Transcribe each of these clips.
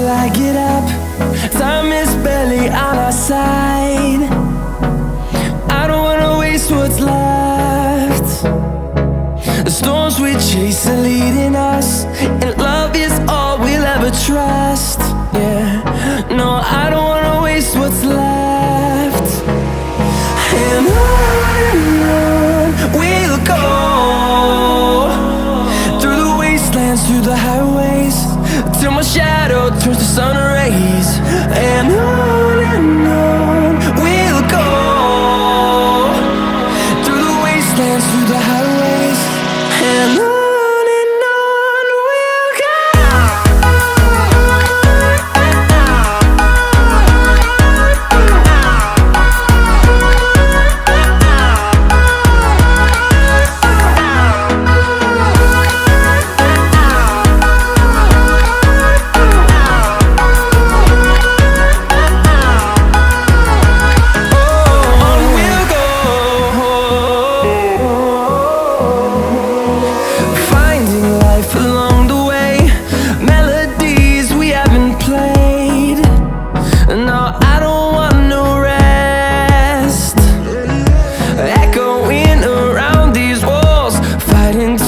I get up. Time is barely on our side. I don't wanna waste what's left. The storms we chase are leading us, and love is all we'll ever trust. Yeah, no, I don't wanna waste what's left. And on we'll go, through the wastelands, through the highways, till my shadow turns to sun rays. And on we'll go, through the wastelands, through the highways, and on.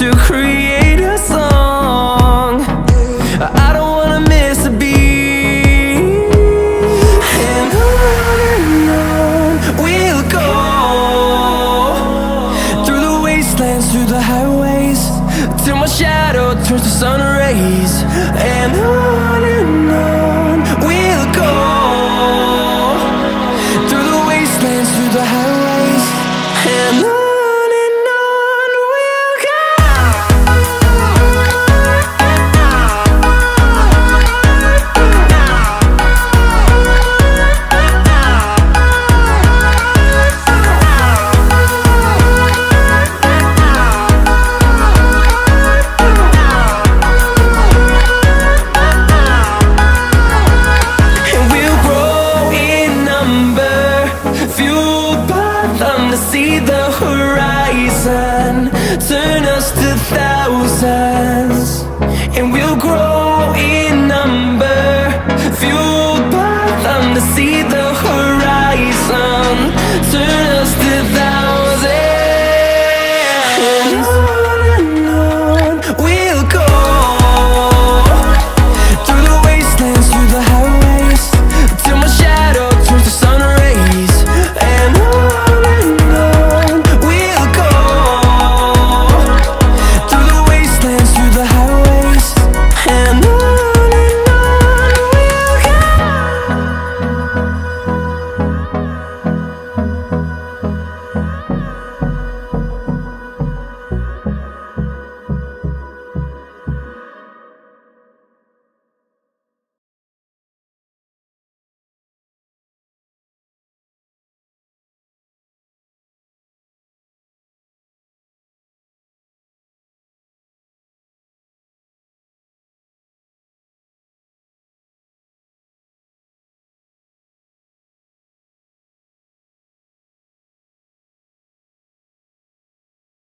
To create a song, I don't wanna miss a beat. And on we'll go, through the wastelands, through the highways, till my shadow turns to sun rays. And on